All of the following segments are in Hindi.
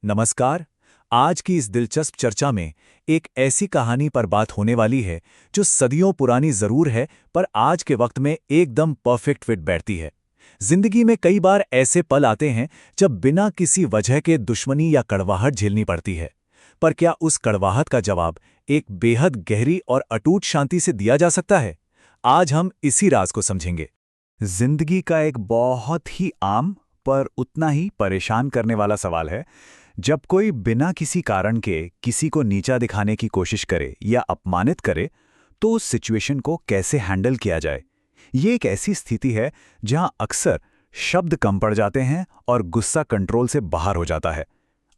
नमस्कार। आज की इस दिलचस्प चर्चा में एक ऐसी कहानी पर बात होने वाली है जो सदियों पुरानी जरूर है, पर आज के वक्त में एकदम परफेक्ट फिट बैठती है। जिंदगी में कई बार ऐसे पल आते हैं जब बिना किसी वजह के दुश्मनी या कड़वाहट झेलनी पड़ती है, पर क्या उस कड़वाहट का जवाब एक बेहद गहरी और अटूट शांति से दिया जा सकता है? आज हम इसी राज को समझेंगे। जिंदगी का एक बहुत ही आम पर उतना ही परेशान करने वाला सवाल है, जब कोई बिना किसी कारण के किसी को नीचा दिखाने की कोशिश करे या अपमानित करे, तो उस सिचुएशन को कैसे हैंडल किया जाए। ये एक ऐसी स्थिति है जहां अक्सर शब्द कम पड़ जाते हैं और गुस्सा कंट्रोल से बाहर हो जाता है।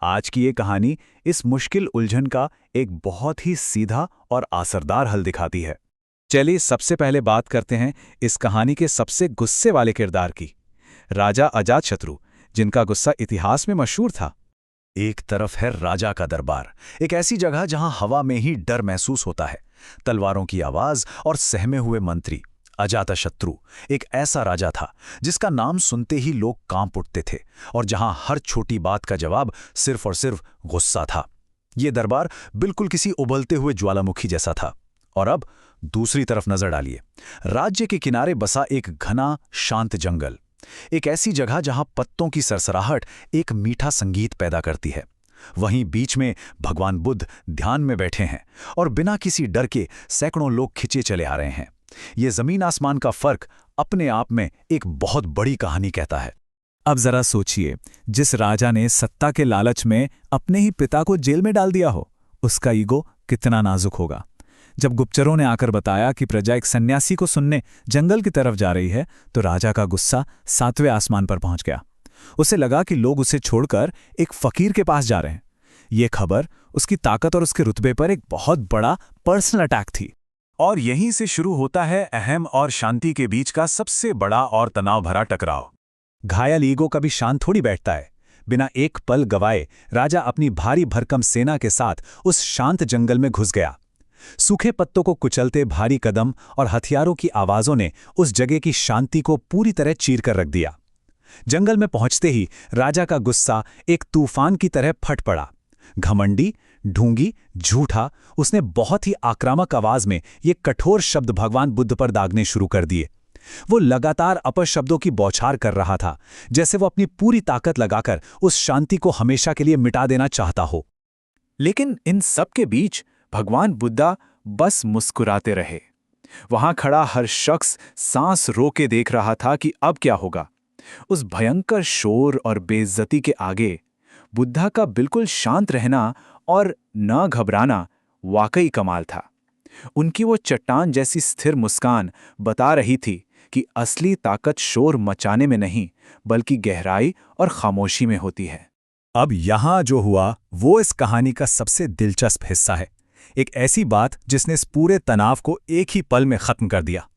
आज की ये कहानी इस मुश्किल उलझन का एक बहुत ही सीधा और असरदार हल दिखाती है। चलिए सबसे पहले बात करते हैं इस कहानी के सबसे गुस्से वाले किरदार की, राजा अजातशत्रु, जिनका गुस्सा इतिहास में मशहूर था। एक तरफ है राजा का दरबार, एक ऐसी जगह जहां हवा में ही डर महसूस होता है, तलवारों की आवाज और सहमे हुए मंत्री। अजातशत्रु एक ऐसा राजा था जिसका नाम सुनते ही लोग कांप उठते थे और जहां हर छोटी बात का जवाब सिर्फ और सिर्फ गुस्सा था। ये दरबार बिल्कुल किसी उबलते हुए ज्वालामुखी जैसा था। और अब दूसरी तरफ नजर डालिए, राज्य के किनारे बसा एक घना शांत जंगल, एक ऐसी जगह जहां पत्तों की सरसराहट एक मीठा संगीत पैदा करती है। वहीं बीच में भगवान बुद्ध ध्यान में बैठे हैं और बिना किसी डर के सैकड़ों लोग खिंचे चले आ रहे हैं। ये जमीन आसमान का फर्क अपने आप में एक बहुत बड़ी कहानी कहता है। अब जरा सोचिए, जिस राजा ने सत्ता के लालच में अपने ही पिता को जेल में डाल दिया हो, उसका ईगो कितना नाजुक होगा। जब गुप्तचरों ने आकर बताया कि प्रजा एक सन्यासी को सुनने जंगल की तरफ जा रही है, तो राजा का गुस्सा 7वें आसमान पर पहुंच गया। उसे लगा कि लोग उसे छोड़कर एक फकीर के पास जा रहे हैं। ये खबर उसकी ताकत और उसके रुतबे पर एक बहुत बड़ा पर्सनल अटैक थी। और यहीं से शुरू होता है अहम और शांति के बीच का सबसे बड़ा और तनाव भरा टकराव। घायल ईगो कभी शांत थोड़ी बैठता है। बिना एक पल गवाए राजा अपनी भारी भरकम सेना के साथ उस शांत जंगल में घुस गया। सूखे पत्तों को कुचलते भारी कदम और हथियारों की आवाजों ने उस जगह की शांति को पूरी तरह चीर कर रख दिया। जंगल में पहुंचते ही राजा का गुस्सा एक तूफान की तरह फट पड़ा। घमंडी, ढूंगी, झूठा, उसने बहुत ही आक्रामक आवाज में ये कठोर शब्द भगवान बुद्ध पर दागने शुरू कर दिए। वो लगातार अपशब्दों की बौछार कर रहा था, जैसे वो अपनी पूरी ताकत लगाकर उस शांति को हमेशा के लिए मिटा देना चाहता हो। लेकिन इन सब के बीच भगवान बुद्धा बस मुस्कुराते रहे। वहां खड़ा हर शख्स सांस रोके देख रहा था कि अब क्या होगा। उस भयंकर शोर और बेइज्जती के आगे बुद्धा का बिल्कुल शांत रहना और न घबराना वाकई कमाल था। उनकी वो चट्टान जैसी स्थिर मुस्कान बता रही थी कि असली ताकत शोर मचाने में नहीं, बल्कि गहराई और खामोशी में होती है। अब यहां जो हुआ वो इस कहानी का सबसे दिलचस्प हिस्सा है। एक ऐसी बात जिसने इस पूरे तनाव को एक ही पल में खत्म कर दिया।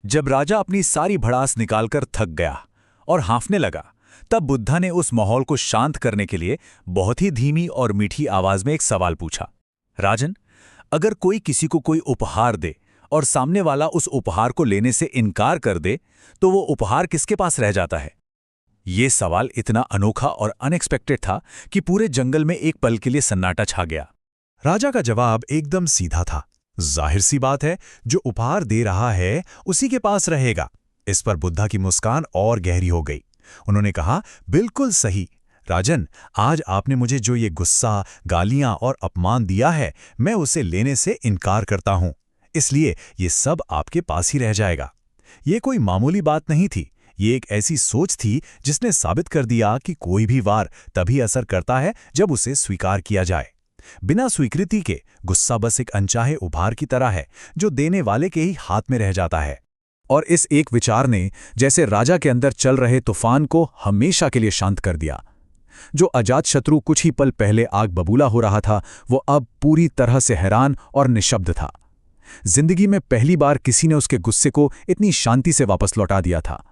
जब राजा अपनी सारी भड़ास निकालकर थक गया और हांफने लगा, तब बुद्धा ने उस माहौल को शांत करने के लिए बहुत ही धीमी और मीठी आवाज में एक सवाल पूछा। राजन, अगर कोई किसी को कोई उपहार दे और सामने वाला उस उपहार को लेने से इनकार कर दे, तो वो उपहार किसके पास रह जाता है? ये सवाल इतना अनोखा और अनएक्सपेक्टेड था कि पूरे जंगल में एक पल के लिए सन्नाटा छा गया। राजा का जवाब एकदम सीधा था। जाहिर सी बात है, जो उपहार दे रहा है उसी के पास रहेगा। इस पर बुद्धा की मुस्कान और गहरी हो गई। उन्होंने कहा, बिल्कुल सही राजन, आज आपने मुझे जो ये गुस्सा, गालियां और अपमान दिया है, मैं उसे लेने से इनकार करता हूं। इसलिए ये सब आपके पास ही रह जाएगा। ये कोई मामूली बात नहीं थी। ये एक ऐसी सोच थी जिसने साबित कर दिया कि कोई भी वार तभी असर करता है जब उसे स्वीकार किया जाए। बिना स्वीकृति के गुस्सा बस एक अनचाहे उपहार की तरह है जो देने वाले के ही हाथ में रह जाता है। और इस एक विचार ने जैसे राजा के अंदर चल रहे तूफान को हमेशा के लिए शांत कर दिया। जो अजातशत्रु कुछ ही पल पहले आग बबूला हो रहा था, वो अब पूरी तरह से हैरान और निशब्द था। जिंदगी में पहली बार किसी ने उसके गुस्से को इतनी शांति से वापस लौटा दिया था।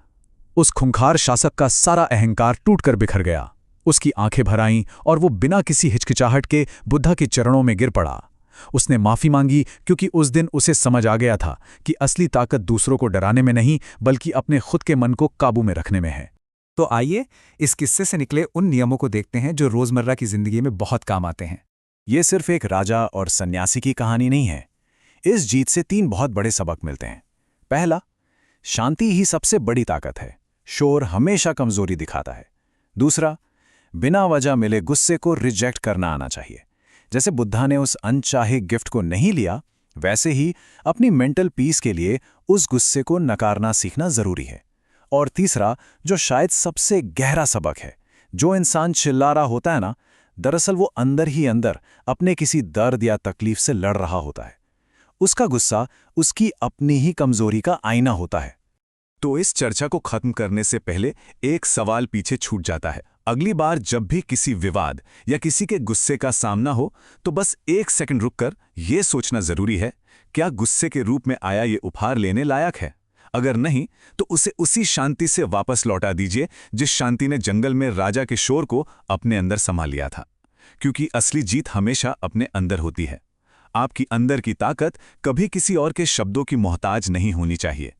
उस खूंखार शासक का सारा अहंकार टूटकर बिखर गया। उसकी आंखें भर आईं और वो बिना किसी हिचकिचाहट के बुद्धा के चरणों में गिर पड़ा। उसने माफी मांगी, क्योंकि उस दिन उसे समझ आ गया था कि असली ताकत दूसरों को डराने में नहीं, बल्कि अपने खुद के मन को काबू में रखने में है। तो आइए इस किस्से से निकले उन नियमों को देखते हैं जो रोजमर्रा की जिंदगी में बहुत काम आते हैं। ये सिर्फ एक राजा और सन्यासी की कहानी नहीं है। इस जीत से 3 बहुत बड़े सबक मिलते हैं। पहला, शांति ही सबसे बड़ी ताकत है। शोर हमेशा कमजोरी दिखाता है। दूसरा, बिना वजह मिले गुस्से को रिजेक्ट करना आना चाहिए। जैसे बुद्धा ने उस अनचाहे गिफ्ट को नहीं लिया, वैसे ही अपनी मेंटल पीस के लिए उस गुस्से को नकारना सीखना जरूरी है। और तीसरा, जो शायद सबसे गहरा सबक है, जो इंसान चिल्ला रहा होता है ना, दरअसल वो अंदर ही अंदर अपने किसी दर्द या तकलीफ से लड़ रहा होता है। उसका गुस्सा उसकी अपनी ही कमजोरी का आईना होता है। तो इस चर्चा को खत्म करने से पहले एक सवाल पीछे छूट जाता है। अगली बार जब भी किसी विवाद या किसी के गुस्से का सामना हो, तो बस 1 सेकंड रुककर यह सोचना जरूरी है, क्या गुस्से के रूप में आया ये उपहार लेने लायक है? अगर नहीं, तो उसे उसी शांति से वापस लौटा दीजिए जिस शांति ने जंगल में राजा के शोर को अपने अंदर समा लिया था। क्योंकि असली जीत हमेशा अपने अंदर होती है। आपकी अंदर की ताकत कभी किसी और के शब्दों की मोहताज नहीं होनी चाहिए।